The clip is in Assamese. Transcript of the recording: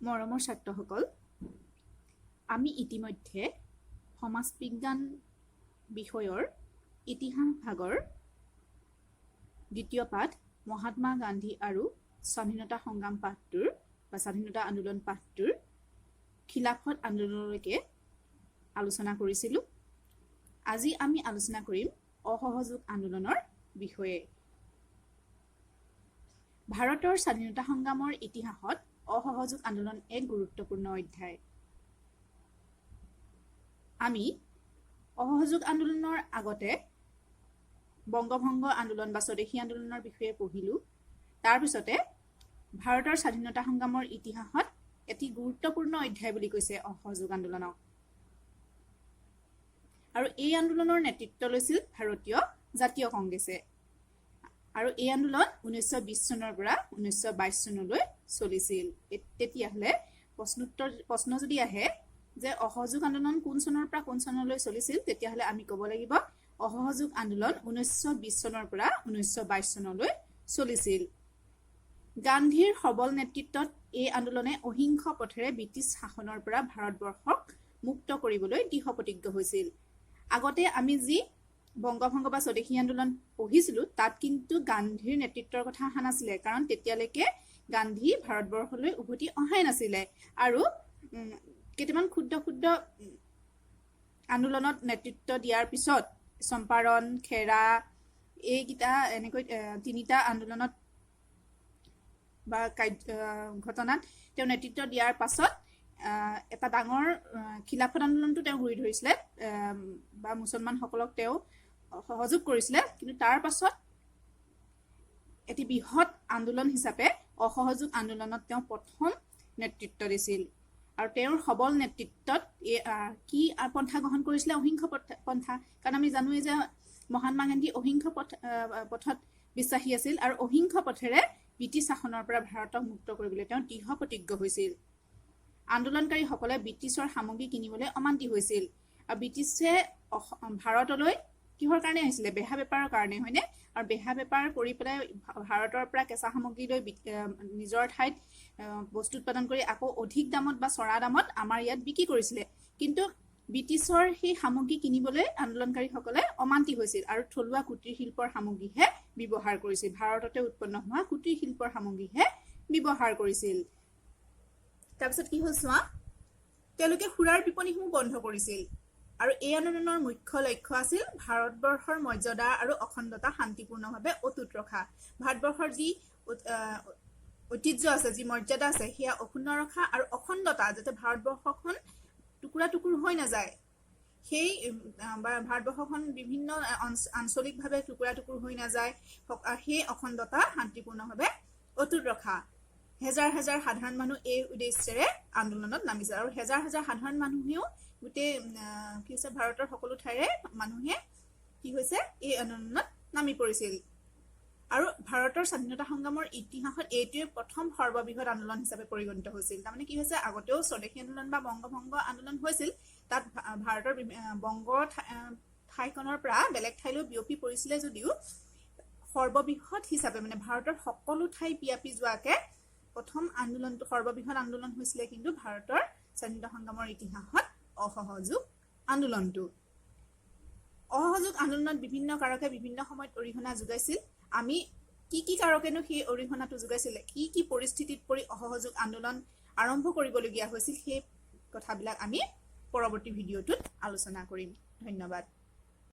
মৰমৰ ছাত্ৰসকল, আমি ইতিমধ্যে সমাজ বিজ্ঞান বিষয়ৰ ইতিহাস ভাগৰ দ্বিতীয় পাঠ মহাত্মা গান্ধী আৰু স্বাধীনতা সংগ্ৰাম পাঠটোৰ বা স্বাধীনতা আন্দোলন পাঠটোৰ খিলাফত আন্দোলনলৈকে আলোচনা কৰিছিলোঁ। আজি আমি আলোচনা কৰিম অসহযোগ আন্দোলনৰ বিষয়ে। ভাৰতৰ স্বাধীনতা সংগ্ৰামৰ ইতিহাসত অসহযোগ আন্দোলন এক গুৰুত্বপূৰ্ণ অধ্যায়। আমি অসহযোগ আন্দোলনৰ আগতে বংগভংগ আন্দোলন বা স্বদেশী আন্দোলনৰ বিষয়ে পঢ়িলোঁ। তাৰপিছতে ভাৰতৰ স্বাধীনতা সংগ্ৰামৰ ইতিহাসত এটি গুৰুত্বপূৰ্ণ অধ্যায় বুলি কৈছে অসহযোগ আন্দোলনক। আৰু এই আন্দোলনৰ নেতৃত্ব লৈছিল ভাৰতীয় জাতীয় কংগ্ৰেছে। আৰু এই আন্দোলন 1920 চনৰ পৰা 1922 চনলৈ চলিছিল। তেতিয়াহ'লে প্ৰশ্ন যদি আহে যে অসহযোগ আন্দোলন কোন চনৰ পৰা কোন চনলৈ চলিছিল, তেতিয়াহ'লে আমি ক'ব লাগিব অসহযোগ আন্দোলন 1920 চনৰ পৰা 1922 চনলৈ চলিছিল। গান্ধীৰ সবল নেতৃত্বত এই আন্দোলনে অহিংস পথেৰে ব্ৰিটিছ শাসনৰ পৰা ভাৰতবৰ্ষক মুক্ত কৰিবলৈ দৃঢ় প্ৰতিজ্ঞ হৈছিল। আগতে আমি যি বংগভংগ বা স্বদেশী আন্দোলন পঢ়িছিলোঁ, তাত কিন্তু গান্ধীৰ নেতৃত্বৰ কথা অহা নাছিলে, কাৰণ তেতিয়ালৈকে গান্ধী ভাৰতবৰ্ষলৈ উভতি অহাই নাছিলে। আৰু কেইটামান ক্ষুদ্ৰ ক্ষুদ্ৰ আন্দোলনত নেতৃত্ব দিয়াৰ পিছত চম্পাৰণ, খেৰা, এইকেইটা এনেকৈ তিনিটা আন্দোলনত বা ঘটনাত তেওঁ নেতৃত্ব দিয়াৰ পাছত এটা ডাঙৰ খিলাফত আন্দোলনটো তেওঁ গুৰি ধৰিছিলে বা মুছলমানসকলক তেওঁ সহযোগ কৰিছিলে। কিন্তু তাৰ পাছত এটি বৃহৎ আন্দোলন হিচাপে অসহযোগ আন্দোলনত তেওঁ প্ৰথম নেতৃত্ব দিছিল। আৰু তেওঁৰ সবল নেতৃত্বত কি পন্থা গ্ৰহণ কৰিছিলে? অহিংস পন্থা। কাৰণ আমি জানোৱেই যে মহাত্মা গান্ধী অহিংস পথত বিশ্বাসী আছিল আৰু অহিংস পথেৰে ব্ৰিটিছ শাসনৰ পৰা ভাৰতক মুক্ত কৰিবলৈ তেওঁ দৃঢ় প্ৰতিজ্ঞ হৈছিল। আন্দোলনকাৰীসকলে ব্ৰিটিছৰ সামগ্ৰী কিনিবলৈ অমান্তি হৈছিল। আৰু ব্ৰিটিছে ভাৰতলৈ কিহৰ কাৰণে আহিছিলে? বেহা বেপাৰৰ কাৰণে, হয়নে? আৰু বেহা বেপাৰ কৰি পেলাই ভাৰতৰ পৰা কেঁচা সামগ্ৰী লৈ নিজৰ ঠাইত বস্তু উৎপাদন কৰি আকৌ অধিক দামত বা চৰা দামত আমাৰ ইয়াত বিক্ৰী কৰিছিলে। কিন্তু ব্ৰিটিছৰ সেই সামগ্ৰী কিনিবলৈ আন্দোলনকাৰীসকলে অমান্তি হৈছিল আৰু থলুৱা কুটিৰ শিল্পৰ সামগ্ৰীহে ব্যৱহাৰ কৰিছিল। ভাৰততে উৎপন্ন হোৱা কুটিৰ শিল্পৰ সামগ্ৰীহে ব্যৱহাৰ কৰিছিল। তাৰপিছত কি হ'ল চোৱা, তেওঁলোকে সুৰাৰ বিপণীসমূহ বন্ধ কৰিছিল। আৰু এই আন্দোলনৰ মুখ্য লক্ষ্য আছিল ভাৰতবৰ্ষৰ মৰ্যাদা আৰু অখণ্ডতা শান্তিপূৰ্ণভাৱে অটুট ৰখা। ভাৰতবৰ্ষৰ যি ঐতিহ্য আছে, যি মৰ্যাদা আছে, সেয়া অক্ষুণ্ণ ৰখা আৰু অখণ্ডতা, যাতে ভাৰতবৰ্ষখন টুকুৰা টুকুৰ হৈ নাযায়, সেই ভাৰতবৰ্ষখন বিভিন্ন আঞ্চলিকভাৱে টুকুৰা টুকুৰ হৈ নাযায়, সেই অখণ্ডতা শান্তিপূৰ্ণভাৱে অটুট ৰখা। হেজাৰ হেজাৰ সাধাৰণ মানুহ এই উদ্দেশ্যেৰে আন্দোলনত নামিছিল। আৰু হেজাৰ হেজাৰ সাধাৰণ মানুহেও গোটেই কি হৈছে, ভাৰতৰ সকলো ঠাইৰে মানুহে কি হৈছে, এই আন্দোলনত নামি পৰিছিল। আৰু ভাৰতৰ স্বাধীনতা সংগ্ৰামৰ ইতিহাসত এইটোৱে প্ৰথম সৰ্ববৃহৎ আন্দোলন হিচাপে পৰিগণিত হৈছিল। তাৰমানে কি হৈছে, আগতেও স্বদেশী আন্দোলন বা বংগভংগ আন্দোলন হৈছিল, তাত ভাৰতৰ বংগ ঠাইখনৰ পৰা বেলেগ ঠাইলৈ বিয়পি পৰিছিলে যদিও সৰ্ববৃহৎ হিচাপে, মানে ভাৰতৰ সকলো ঠাই বিয়পি যোৱাকে প্ৰথম আন্দোলনটো, সৰ্ববৃহৎ আন্দোলন হৈছিলে কিন্তু ভাৰতৰ স্বাধীনতা সংগ্ৰামৰ ইতিহাসত অসহযোগ আন্দোলনটো। অসহযোগ আন্দোলনত বিভিন্ন কাৰকে বিভিন্ন সময়ত অৰিহণা যোগাইছিল। আমি কি কাৰকেনো সেই অৰিহণাটো যোগাইছিলে, কি পৰিস্থিতিত পৰি অসহযোগ আন্দোলন আৰম্ভ কৰিবলগীয়া হৈছিল, সেই কথাবিলাক আমি পৰৱৰ্তী ভিডিঅ'টোত আলোচনা কৰিম। ধন্যবাদ।